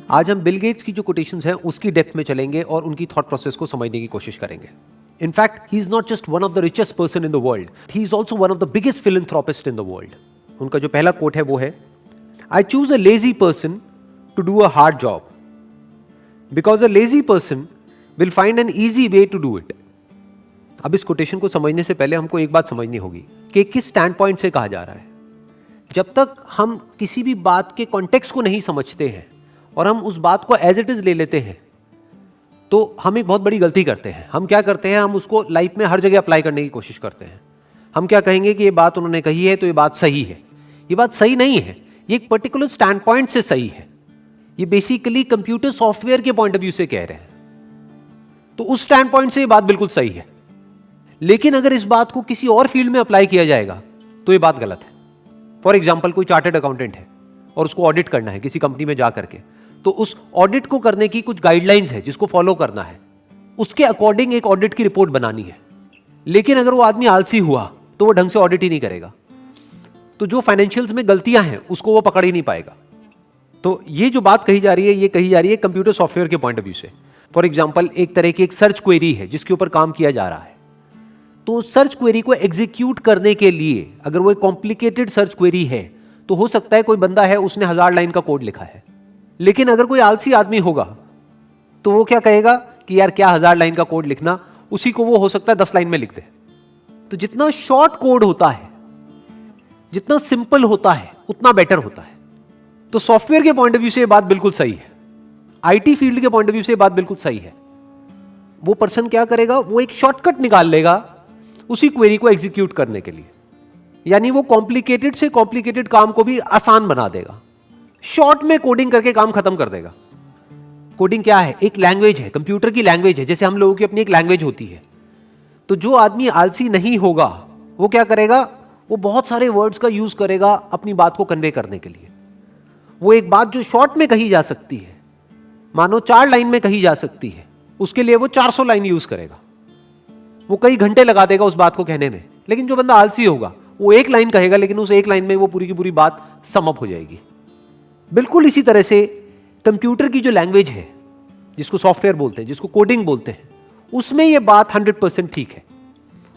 आज हम Bill Gates की जो कोटेशंस हैं उसकी डेप्थ में चलेंगे और उनकी थॉट प्रोसेस को समझने की कोशिश करेंगे. In fact he is not just one of the richest person in the world, he is also one of the biggest philanthropist in the world. उनका जो पहला कोट है वो है, I choose a lazy person to do a hard job because a lazy person will find an easy way to do it. अब इस quotation को समझने से पहले हमको एक बात समझनी होगी कि किस स्टैंड पॉइंट से कहा जा रहा है. जब तक हम किसी भी बात के कॉन्टेक्स्ट को नहीं समझते हैं और हम उस बात को एज इट इज ले लेते हैं तो हम एक बहुत बड़ी गलती करते हैं. हम क्या करते हैं, हम उसको लाइफ में हर जगह अप्लाई करने की कोशिश करते हैं. हम क्या कहेंगे कि ये बात उन्होंने कही है तो ये बात सही है. ये बात सही नहीं है, ये एक पर्टिकुलर स्टैंड पॉइंट से सही है. ये बेसिकली कंप्यूटर सॉफ्टवेयर के पॉइंट ऑफ व्यू से कह रहे हैं, तो उस स्टैंड पॉइंट से ये बात बिल्कुल सही है. लेकिन अगर इस बात को किसी और फील्ड में अप्लाई किया जाएगा तो ये बात गलत है. फॉर एग्जाम्पल, कोई चार्टर्ड अकाउंटेंट है और उसको ऑडिट करना है किसी कंपनी में जा करके, तो उस ऑडिट को करने की कुछ गाइडलाइंस है जिसको फॉलो करना है. उसके अकॉर्डिंग एक ऑडिट की रिपोर्ट बनानी है. लेकिन अगर वो आदमी आलसी हुआ तो वो ढंग से ऑडिट ही नहीं करेगा, तो जो फाइनेंशियल्स में गलतियां हैं उसको वो पकड़ ही नहीं पाएगा. तो ये जो बात कही जा रही है, ये कही जा रही है कंप्यूटर सॉफ्टवेयर के पॉइंट ऑफ व्यू से. फॉर एग्जाम्पल, एक तरह की एक सर्च क्वेरी है जिसके ऊपर काम किया जा रहा है. तो सर्च क्वेरी को एग्जीक्यूट करने के लिए, अगर वो एक कॉम्प्लिकेटेड सर्च क्वेरी है, तो हो सकता है कोई बंदा है उसने 1000 लाइन का कोड लिखा है. लेकिन अगर कोई आलसी आदमी होगा तो वो क्या कहेगा कि यार क्या 1000 लाइन का कोड लिखना, उसी को वो हो सकता है 10 लाइन में लिख दे. तो जितना शॉर्ट कोड होता है, जितना सिंपल होता है, उतना बेटर होता है. तो सॉफ्टवेयर के पॉइंट ऑफ व्यू से ये बात बिल्कुल सही है. आईटी फील्ड के पॉइंट ऑफ व्यू से ये बात बिल्कुल सही है. वो पर्सन क्या करेगा, वो एक शॉर्टकट निकाल लेगा उसी क्वेरी को एग्जीक्यूट करने के लिए. यानी वो कॉम्प्लिकेटेड से कॉम्प्लिकेटेड काम को भी आसान बना देगा. शॉर्ट में कोडिंग करके काम खत्म कर देगा. कोडिंग क्या है, एक लैंग्वेज है, कंप्यूटर की लैंग्वेज है, जैसे हम लोगों की अपनी एक लैंग्वेज होती है. तो जो आदमी आलसी नहीं होगा वो क्या करेगा, वो बहुत सारे वर्ड्स का यूज करेगा अपनी बात को कन्वे करने के लिए. वो एक बात जो शॉर्ट में कही जा सकती है, मानो 4 लाइन में कही जा सकती है, उसके लिए वो 400 लाइन यूज करेगा. वो कई घंटे लगा देगा उस बात को कहने में. लेकिन जो बंदा आलसी होगा वो एक लाइन कहेगा, लेकिन उस एक लाइन में वो पूरी की पूरी बात सम अप हो जाएगी. बिल्कुल इसी तरह से कंप्यूटर की जो लैंग्वेज है, जिसको सॉफ्टवेयर बोलते हैं, जिसको कोडिंग बोलते हैं, उसमें ये बात 100% ठीक है.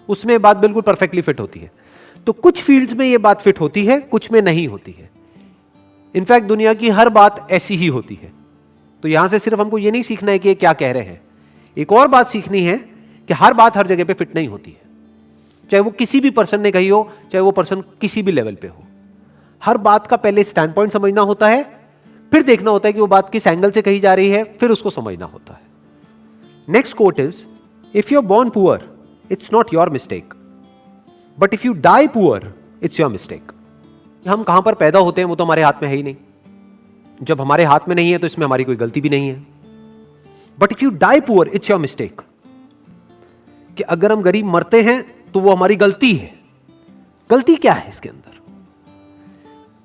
उसमें बात बिल्कुल परफेक्टली फिट होती है. तो कुछ फील्ड्स में ये बात फिट होती है, कुछ में नहीं होती है. इनफैक्ट दुनिया की हर बात ऐसी ही होती है. तो यहां से सिर्फ हमको ये नहीं सीखना है कि ये क्या कह रहे हैं, एक और बात सीखनी है कि हर बात हर जगह पे फिट नहीं होती है. चाहे वो किसी भी पर्सन ने कही हो, चाहे वो पर्सन किसी भी लेवल पे हो. हर बात का पहले स्टैंड पॉइंट समझना होता है, फिर देखना होता है कि वो बात किस एंगल से कही जा रही है, फिर उसको समझना होता है. Next quote is, if you are born poor it's not your mistake, but if you die poor it's your mistake. हम कहां पर पैदा होते हैं वो तो हमारे हाथ में है ही नहीं. जब हमारे हाथ में नहीं है तो इसमें हमारी कोई गलती भी नहीं है. But if you die poor it's your mistake, कि अगर हम गरीब मरते हैं तो वो हमारी गलती है. गलती क्या है इसके अंदर,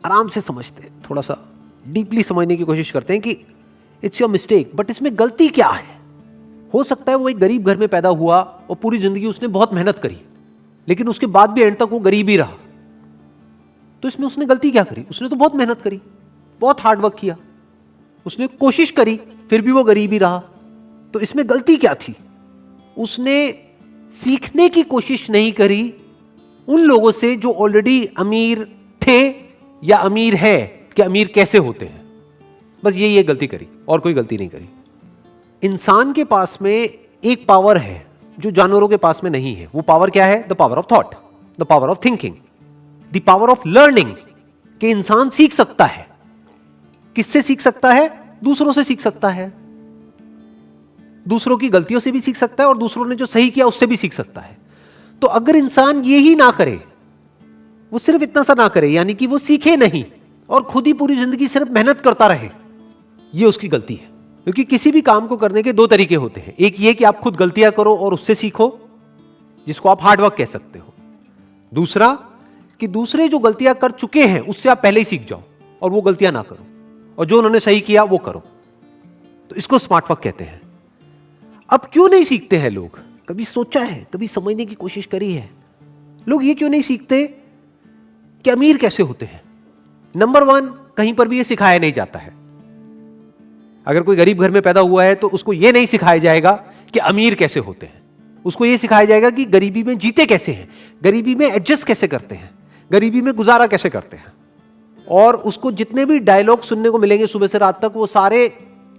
आराम से समझते हैं, थोड़ा सा डीपली समझने की कोशिश करते हैं कि इट्स योर मिस्टेक, बट इसमें गलती क्या है. हो सकता है वो एक गरीब घर में पैदा हुआ और पूरी जिंदगी उसने बहुत मेहनत करी, लेकिन उसके बाद भी एंड तक वो गरीब ही रहा. तो इसमें उसने गलती क्या करी, उसने तो बहुत मेहनत करी, बहुत हार्डवर्क किया, उसने कोशिश करी, फिर भी वो गरीब ही रहा. तो इसमें गलती क्या थी, उसने सीखने की कोशिश नहीं करी उन लोगों से जो ऑलरेडी अमीर थे या अमीर है, कि अमीर कैसे होते हैं. बस ये गलती करी और कोई गलती नहीं करी. इंसान के पास में एक पावर है जो जानवरों के पास में नहीं है. वो पावर क्या है, the power of thought, the power of thinking, the power of learning. कि इंसान सीख सकता है. किससे सीख सकता है, दूसरों से सीख सकता है. दूसरों की गलतियों से भी सीख सकता है और दूसरों ने जो सही किया उससे भी सीख सकता है. तो अगर इंसान ये ही ना करे, वो सिर्फ इतना सा ना करे, यानी कि वो सीखे नहीं और खुद ही पूरी जिंदगी सिर्फ मेहनत करता रहे, ये उसकी गलती है. क्योंकि किसी भी काम को करने के 2 तरीके होते हैं. एक ये कि आप खुद गलतियां करो और उससे सीखो, जिसको आप हार्डवर्क कह सकते हो. दूसरा कि दूसरे जो गलतियां कर चुके हैं उससे आप पहले ही सीख जाओ और वो गलतियां ना करो, और जो उन्होंने सही किया वो करो. तो इसको स्मार्ट वर्क कहते हैं. अब क्यों नहीं सीखते हैं लोग, कभी सोचा है, कभी समझने की कोशिश करी है, लोग ये क्यों नहीं सीखते कि अमीर कैसे होते हैं. नंबर 1, कहीं पर भी ये सिखाया नहीं जाता है. अगर कोई गरीब घर में पैदा हुआ है तो उसको यह नहीं सिखाया जाएगा कि अमीर कैसे होते हैं, उसको यह सिखाया जाएगा कि गरीबी में जीते कैसे हैं, गरीबी में एडजस्ट कैसे करते हैं, गरीबी में गुजारा कैसे करते हैं। और उसको जितने भी डायलॉग सुनने को मिलेंगे सुबह से रात तक, वो सारे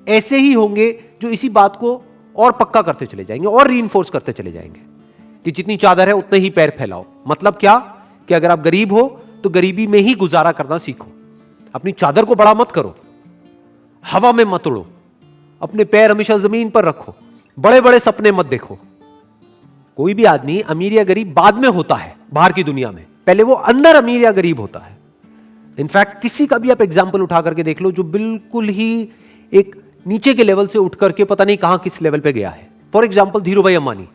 ऐसे ही होंगे जो इसी बात को और पक्का करते चले जाएंगे और रीइंफोर्स करते चले जाएंगे कि जितनी चादर है उतने ही पैर फैलाओ। मतलब क्या कि अगर आप गरीब हो तो गरीबी में ही गुजारा करना सीखो, अपनी चादर को बड़ा मत करो, हवा में मत उड़ो, अपने पैर हमेशा जमीन पर रखो, बड़े बड़े सपने मत देखो। कोई भी आदमी अमीर या गरीब बाद में होता है बाहर की दुनिया में, पहले वो अंदर अमीर या गरीब होता है। इनफैक्ट किसी का भी आप एग्जाम्पल उठा करके देख लो जो बिल्कुल ही एक नीचे के लेवल से उठ करके पता नहीं कहां किस लेवल पे गया है। फॉर एग्जाम्पल धीरूभाई अंबानी,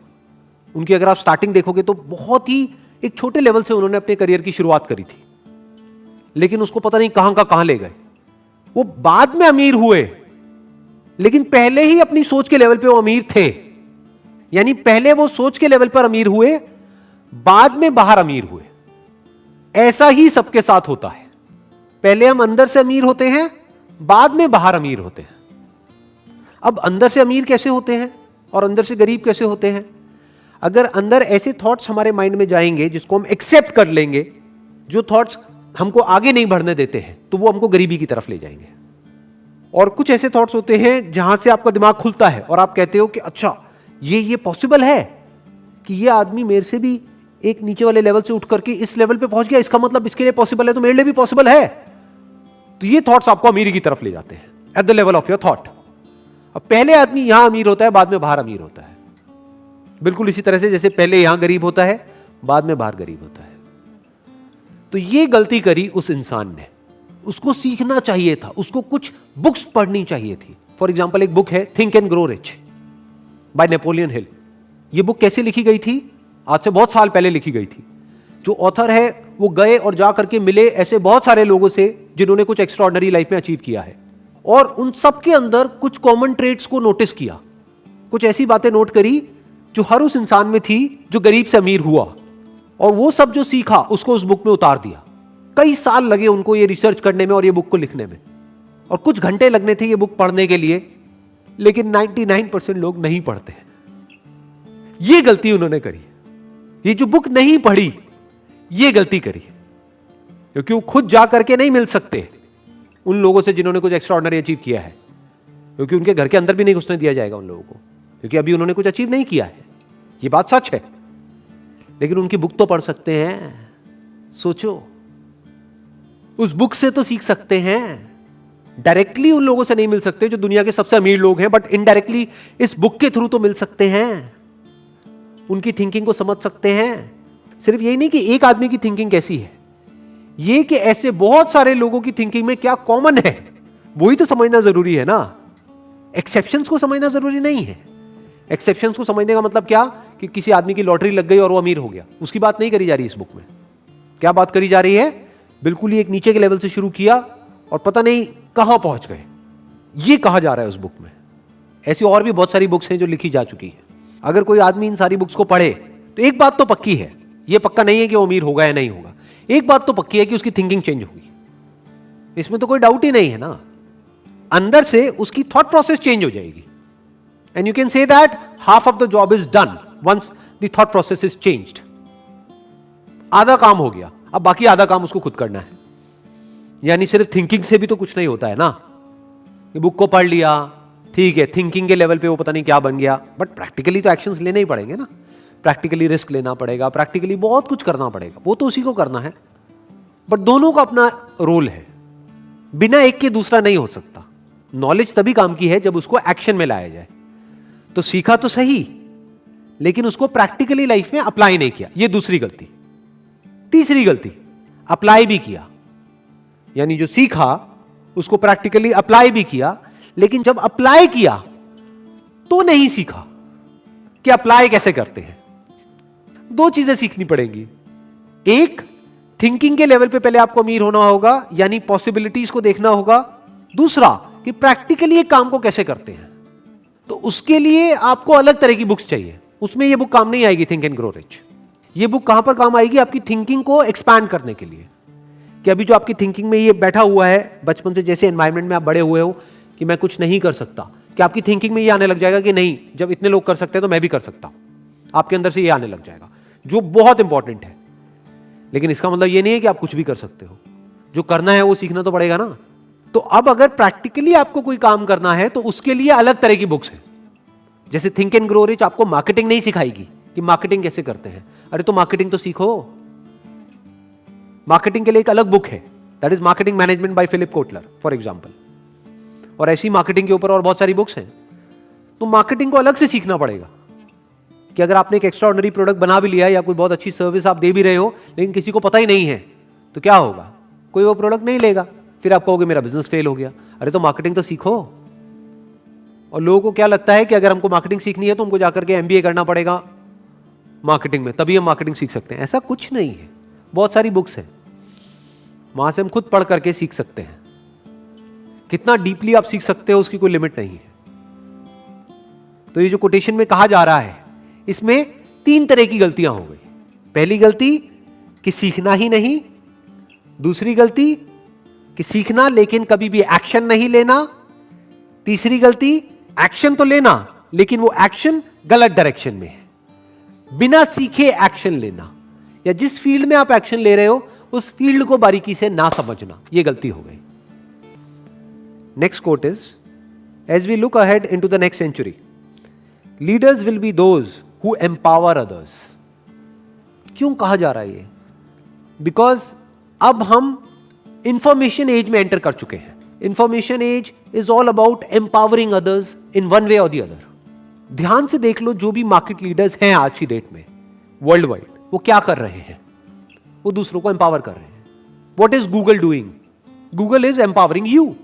उनकी अगर आप स्टार्टिंग देखोगे तो बहुत ही एक छोटे लेवल से उन्होंने अपने करियर की शुरुआत करी थी, लेकिन उसको पता नहीं कहां का कहां ले गए। वो बाद में अमीर हुए, लेकिन पहले ही अपनी सोच के लेवल पे वो अमीर थे। यानी पहले वो सोच के लेवल पर अमीर हुए, बाद में बाहर अमीर हुए। ऐसा ही सबके साथ होता है, पहले हम अंदर से अमीर होते हैं, बाद में बाहर अमीर होते हैं। अब अंदर से अमीर कैसे होते हैं और अंदर से गरीब कैसे होते हैं? अगर अंदर ऐसे थॉट्स हमारे माइंड में जाएंगे जिसको हम एक्सेप्ट कर लेंगे, जो थॉट्स हमको आगे नहीं बढ़ने देते हैं, तो वो हमको गरीबी की तरफ ले जाएंगे। और कुछ ऐसे थॉट्स होते हैं जहां से आपका दिमाग खुलता है और आप कहते हो कि अच्छा ये पॉसिबल है कि ये आदमी मेरे से भी एक नीचे वाले लेवल से उठ करके इस लेवल पे पहुंच गया, इसका मतलब इसके लिए पॉसिबल है तो मेरे लिए भी पॉसिबल है। तो ये थॉट्स आपको अमीरी की तरफ ले जाते हैं at the level of your thought. अब पहले आदमी यहां अमीर होता है, बाद में बाहर अमीर होता है, बिल्कुल इसी तरह से जैसे पहले यहां गरीब होता है, बाद में बाहर गरीब होता है। तो ये गलती करी उस इंसान ने, उसको सीखना चाहिए था, उसको कुछ बुक्स पढ़नी चाहिए थी। फॉर एग्जाम्पल एक बुक है think and grow rich by Napoleon Hill. ये बुक कैसे लिखी गई थी? आज से बहुत साल पहले लिखी गई थी। जो ऑथर है वो गए और जा करके मिले ऐसे बहुत सारे लोगों से जिन्होंने कुछ एक्स्ट्राऑर्डिनरी लाइफ में अचीव किया है, और उन सबके अंदर कुछ कॉमन ट्रेट्स को नोटिस किया, कुछ ऐसी बातें नोट करी जो हर उस इंसान में थी जो गरीब से अमीर हुआ, और वो सब जो सीखा उसको उस बुक में उतार दिया। कई साल लगे उनको ये रिसर्च करने में और ये बुक को लिखने में, और कुछ घंटे लगने थे ये बुक पढ़ने के लिए, लेकिन 99% लोग नहीं पढ़ते। ये गलती उन्होंने करी, ये जो बुक नहीं पढ़ी ये गलती करी, क्योंकि वो खुद जा करके नहीं मिल सकते उन लोगों से जिन्होंने कुछ एक्स्ट्राऑर्डिनरी अचीव किया है, क्योंकि उनके घर के अंदर भी नहीं घुसने दिया जाएगा उन लोगों को, क्योंकि अभी उन्होंने कुछ अचीव नहीं किया है। ये बात सच है, लेकिन उनकी बुक तो पढ़ सकते हैं। सोचो, उस बुक से तो सीख सकते हैं। डायरेक्टली उन लोगों से नहीं मिल सकते जो दुनिया के सबसे अमीर लोग हैं, बट इनडायरेक्टली इस बुक के थ्रू तो मिल सकते हैं, उनकी थिंकिंग को समझ सकते हैं। सिर्फ यही नहीं कि एक आदमी की थिंकिंग कैसी है, ये कि ऐसे बहुत सारे लोगों की थिंकिंग में क्या कॉमन है वही तो समझना जरूरी है ना। एक्सेप्शंस को समझना जरूरी नहीं है। एक्सेप्शंस को समझने का मतलब क्या कि किसी आदमी की लॉटरी लग गई और वो अमीर हो गया, उसकी बात नहीं करी जा रही इस बुक में। क्या बात करी जा रही है? बिल्कुल ही एक नीचे के लेवल से शुरू किया और पता नहीं कहां पहुंच गए, ये कहा जा रहा है उस बुक में। ऐसी और भी बहुत सारी बुक्स हैं जो लिखी जा चुकी है। अगर कोई आदमी इन सारी बुक्स को पढ़े तो एक बात तो पक्की है, ये पक्का नहीं है कि वो अमीर होगा या नहीं होगा, एक बात तो पक्की है कि उसकी थिंकिंग चेंज होगी, इसमें तो कोई डाउट ही नहीं है ना। अंदर से उसकी थॉट प्रोसेस चेंज हो जाएगी, and you can say that half of the job is done once the thought process is changed. आधा काम हो गया, अब बाकी आधा काम उसको खुद करना है। यानी सिर्फ थिंकिंग से भी तो कुछ नहीं होता है ना, कि बुक को पढ़ लिया, ठीक है, थिंकिंग के लेवल पे वो पता नहीं क्या बन गया, बट प्रैक्टिकली तो एक्शंस लेने ही पड़ेंगे ना। प्रैक्टिकली रिस्क लेना पड़ेगा, प्रैक्टिकली बहुत कुछ करना पड़ेगा, वो तो उसी को करना है। बट दोनों का अपना रोल है, बिना एक के दूसरा नहीं हो सकता। नॉलेज तभी काम की है जब उसको एक्शन में लाया जाए। तो सीखा तो सही, लेकिन उसको प्रैक्टिकली लाइफ में अप्लाई नहीं किया, ये दूसरी गलती। तीसरी गलती, अप्लाई भी किया, यानी जो सीखा उसको प्रैक्टिकली अप्लाई भी किया, लेकिन जब अप्लाई किया तो नहीं सीखा कि अप्लाई कैसे करते हैं। दो चीजें सीखनी पड़ेंगी। एक, थिंकिंग के लेवल पे पहले आपको अमीर होना होगा, यानी पॉसिबिलिटीज को देखना होगा। दूसरा कि प्रैक्टिकली एक काम को कैसे करते हैं, तो उसके लिए आपको अलग तरह की बुक्स चाहिए। उसमें ये बुक काम नहीं आएगी, थिंक एंड ग्रो रिच। ये बुक कहां पर काम आएगी? आपकी थिंकिंग को एक्सपैंड करने के लिए, कि अभी जो आपकी थिंकिंग में ये बैठा हुआ है बचपन से, जैसे एनवायरनमेंट में आप बड़े हुए हो, कि मैं कुछ नहीं कर सकता, कि आपकी थिंकिंग में ये आने लग जाएगा कि नहीं, जब इतने लोग कर सकते हैं तो मैं भी कर सकता हूं। आपके अंदर से ये आने लग जाएगा, जो बहुत इंपॉर्टेंट है। लेकिन इसका मतलब ये नहीं है कि आप कुछ भी कर सकते हो। जो करना है वो सीखना तो पड़ेगा ना। तो अब अगर प्रैक्टिकली आपको कोई काम करना है तो उसके लिए अलग तरह की बुक्स हैं। जैसे थिंक एंड ग्रो रिच आपको मार्केटिंग नहीं सिखाएगी कि मार्केटिंग कैसे करते हैं। अरे तो मार्केटिंग तो सीखो। मार्केटिंग के लिए एक अलग बुक है, that is marketing management by Philip Kotler for example. और ऐसी मार्केटिंग के ऊपर और बहुत सारी बुक्स हैं। तो मार्केटिंग को अलग से सीखना पड़ेगा कि अगर आपने एक एक्स्ट्रा ऑर्डिनरी प्रोडक्ट बना भी लिया या कोई बहुत अच्छी सर्विस आप दे भी रहे हो लेकिन किसी को पता ही नहीं है तो क्या होगा? कोई वो प्रोडक्ट नहीं लेगा, फिर आप कहोगे मेरा बिजनेस फेल हो गया। अरे तो मार्केटिंग तो सीखो। और लोगों को क्या लगता है कि अगर हमको मार्केटिंग सीखनी है तो हमको जाकर के एमबीए करना पड़ेगा मार्केटिंग में, तभी हम मार्केटिंग सीख सकते हैं। ऐसा कुछ नहीं है। बहुत सारी बुक्स हैं, वहां से हम खुद पढ़ करके सीख सकते हैं। कितना डीपली आप सीख सकते हो उसकी कोई लिमिट नहीं है। तो ये जो कोटेशन में कहा जा रहा है, इसमें 3 तरह की गलतियां हो गई। पहली गलती कि सीखना ही नहीं, दूसरी गलती कि सीखना लेकिन कभी भी एक्शन नहीं लेना, तीसरी गलती एक्शन तो लेना लेकिन वो एक्शन गलत डायरेक्शन में है, बिना सीखे एक्शन लेना, या जिस फील्ड में आप एक्शन ले रहे हो उस फील्ड को बारीकी से ना समझना, ये गलती हो गई। Next quote is, as we look ahead into the next century, leaders will be those who empower others. क्यों कहा जा रहा है ये? बिकॉज अब हम इंफॉर्मेशन एज में एंटर कर चुके हैं। Information age is all about empowering others in one way और द अदर। ध्यान से देख लो, जो भी मार्केट लीडर्स हैं आज की डेट में वर्ल्ड वाइड, वो क्या कर रहे हैं? वो दूसरों को एम्पावर कर रहे हैं। What is Google doing? Google is empowering you.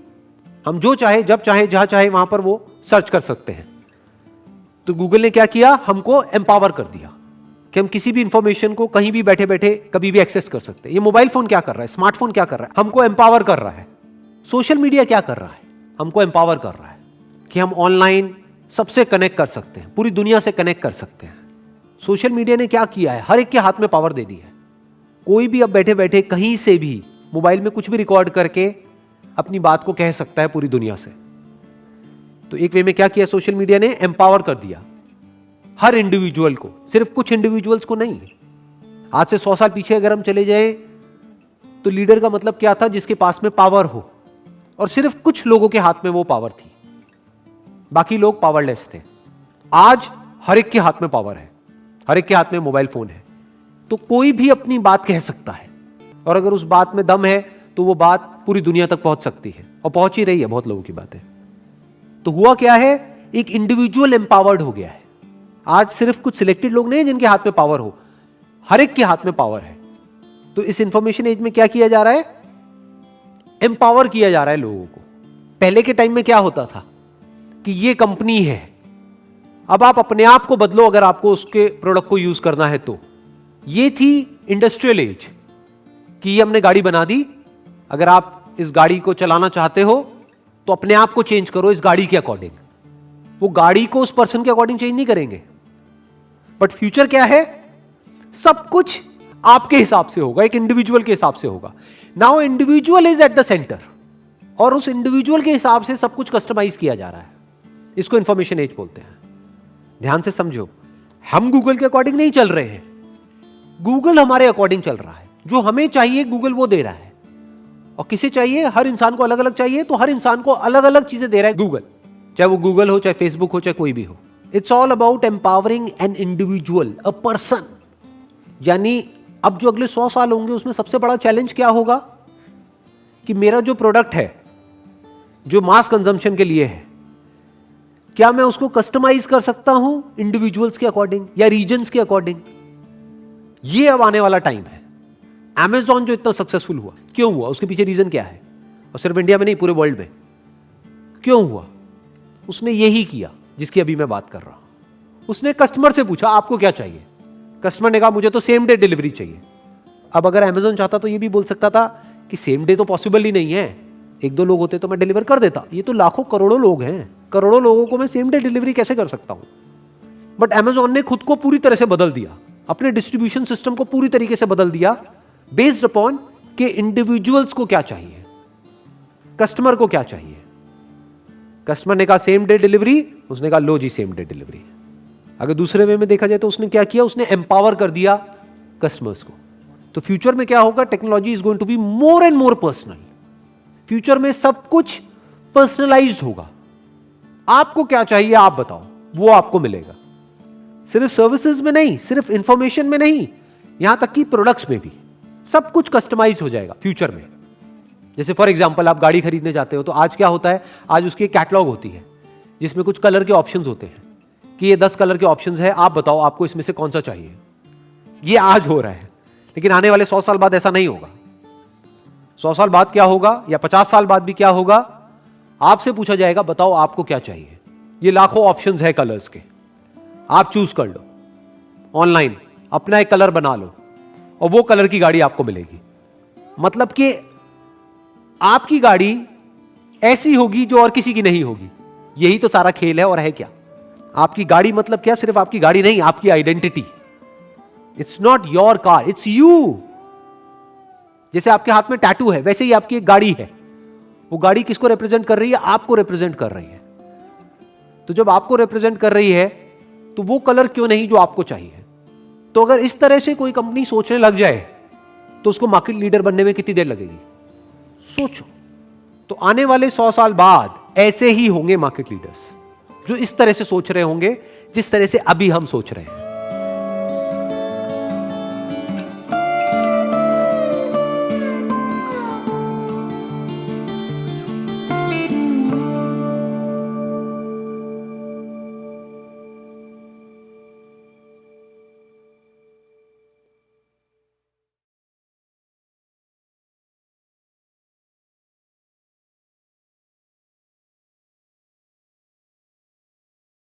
हम जो चाहे, जब चाहे, जहां चाहे वहां पर वो सर्च कर सकते हैं। तो गूगल ने क्या किया? हमको एम्पावर कर दिया कि हम किसी भी इंफॉर्मेशन को कहीं भी बैठे बैठे कभी भी एक्सेस कर सकते हैं। ये मोबाइल फोन क्या कर रहा है, स्मार्टफोन क्या कर रहा है? हमको एम्पावर कर रहा है। सोशल मीडिया क्या कर रहा है? हमको एम्पावर कर रहा है कि हम ऑनलाइन सबसे कनेक्ट कर सकते हैं, पूरी दुनिया से कनेक्ट कर सकते हैं। सोशल मीडिया ने क्या किया है? हर एक के हाथ में पावर दे दी है। कोई भी अब बैठे बैठे कहीं से भी मोबाइल में कुछ भी रिकॉर्ड करके अपनी बात को कह सकता है पूरी दुनिया से। तो एक वे में क्या किया सोशल मीडिया ने? एम्पावर कर दिया हर इंडिविजुअल को, सिर्फ कुछ इंडिविजुअल्स को नहीं। आज से 100 साल पीछे अगर हम चले जाएं तो लीडर का मतलब क्या था? जिसके पास में पावर हो, और सिर्फ कुछ लोगों के हाथ में वो पावर थी, बाकी लोग पावरलेस थे। आज हर एक के हाथ में पावर है, हर एक के हाथ में मोबाइल फोन है, तो कोई भी अपनी बात कह सकता है। और अगर उस बात में दम है तो वो बात पूरी दुनिया तक पहुंच सकती है, और पहुंच ही रही है बहुत लोगों की बातें। तो हुआ क्या है? एक इंडिविजुअल एम्पावर्ड हो गया है। आज सिर्फ कुछ सिलेक्टेड लोग नहीं है जिनके हाथ में पावर हो, हर एक के हाथ में पावर है। तो इस इंफॉर्मेशन एज में क्या किया जा रहा है? एम्पावर किया जा रहा है लोगों को। पहले के टाइम में क्या होता था कि ये कंपनी है, अब आप अपने आप को बदलो अगर आपको उसके प्रोडक्ट को यूज करना है तो। ये थी इंडस्ट्रियल एज कि ये हमने गाड़ी बना दी, अगर आप इस गाड़ी को चलाना चाहते हो तो अपने आप को चेंज करो इस गाड़ी के अकॉर्डिंग। वो गाड़ी को उस पर्सन के अकॉर्डिंग चेंज नहीं करेंगे। बट फ्यूचर क्या है? सब कुछ आपके हिसाब से होगा, एक इंडिविजुअल के हिसाब से होगा। Now individual is at the centre, और उस इंडिविजुअल के हिसाब से सब कुछ कस्टमाइज किया जा रहा है। इसको इंफॉर्मेशन एज बोलते हैं। ध्यान से समझो, हम गूगल के अकॉर्डिंग नहीं चल रहे हैं, गूगल हमारे अकॉर्डिंग चल रहा है। जो हमें चाहिए गूगल वो दे रहा है, और किसे चाहिए? हर इंसान को अलग अलग चाहिए, तो हर इंसान को अलग अलग चीजें दे रहा है गूगल, चाहे वो गूगल हो, चाहे फेसबुक हो, चाहे कोई भी हो। It's all about empowering an individual, a person. यानी अब जो अगले 100 साल होंगे उसमें सबसे बड़ा चैलेंज क्या होगा कि मेरा जो प्रोडक्ट है, जो मास कंजम्पशन के लिए है, क्या मैं उसको कस्टमाइज कर सकता हूं इंडिविजुअल्स के अकॉर्डिंग या रीजन्स के अकॉर्डिंग? ये अब आने वाला टाइम है। Amazon जो इतना सक्सेसफुल हुआ, क्यों हुआ? उसके पीछे रीजन क्या है? और सिर्फ इंडिया में नहीं, पूरे वर्ल्ड में क्यों हुआ? उसने यही किया जिसकी अभी मैं बात कर रहा हूं। उसने कस्टमर से पूछा आपको क्या चाहिए? कस्टमर ने कहा मुझे तो सेम डे डिलीवरी चाहिए। अब अगर Amazon चाहता तो ये भी बोल सकता था कि सेम डे तो पॉसिबल ही नहीं है, 1-2 लोग होते तो मैं डिलीवर कर देता। ये तो लाखों करोड़ों लोग हैं, करोड़ों लोगों को मैं सेम डे डिलीवरी कैसे कर सकता हूं? बट Amazon ने खुद को पूरी तरह से बदल दिया, अपने डिस्ट्रीब्यूशन सिस्टम को पूरी तरीके से बदल दिया, बेस्ड अपॉन कि इंडिविजुअल्स को क्या चाहिए, कस्टमर को क्या चाहिए। कस्टमर ने कहा सेम डे डिलीवरी, उसने कहा लो जी सेम डे डिलीवरी। अगर दूसरे वे में देखा जाए तो उसने क्या किया, उसने एम्पावर कर दिया कस्टमर्स को। तो फ्यूचर में क्या होगा, technology is going to be more and more personal. Future में सब कुछ पर्सनलाइज्ड होगा। आपको क्या चाहिए आप बताओ, वो आपको मिलेगा। सिर्फ सर्विसेज में नहीं, सिर्फ इंफॉर्मेशन में नहीं, यहां तक कि प्रोडक्ट्स में भी सब कुछ कस्टमाइज हो जाएगा फ्यूचर में। जैसे फॉर एग्जांपल आप गाड़ी खरीदने जाते हो तो आज क्या होता है, आज उसकी एक कैटलॉग होती है जिसमें कुछ कलर के ऑप्शंस होते हैं कि ये 10 कलर के ऑप्शंस है, आप बताओ आपको इसमें से कौन सा चाहिए। ये आज हो रहा है, लेकिन आने वाले 100 साल बाद ऐसा नहीं होगा। 100 साल बाद क्या होगा, या 50 साल बाद भी क्या होगा, आपसे पूछा जाएगा बताओ आपको क्या चाहिए। ये लाखों ऑप्शंस है कलर्स के, आप चूज कर लो ऑनलाइन, अपना एक कलर बना लो और वो कलर की गाड़ी आपको मिलेगी। मतलब कि आपकी गाड़ी ऐसी होगी जो और किसी की नहीं होगी। यही तो सारा खेल है। और है क्या, आपकी गाड़ी मतलब क्या, सिर्फ आपकी गाड़ी नहीं, आपकी identity. It's not your car, it's you. जैसे आपके हाथ में टैटू है, वैसे ही आपकी एक गाड़ी है। वो गाड़ी किसको रिप्रेजेंट कर रही है, आपको रिप्रेजेंट कर रही है। तो जब आपको रिप्रेजेंट कर रही है तो वो कलर क्यों नहीं जो आपको चाहिए। तो अगर इस तरह से कोई कंपनी सोचने लग जाए तो उसको मार्केट लीडर बनने में कितनी देर लगेगी, सोचो। तो आने वाले 100 साल बाद ऐसे ही होंगे मार्केट लीडर्स, जो इस तरह से सोच रहे होंगे जिस तरह से अभी हम सोच रहे हैं।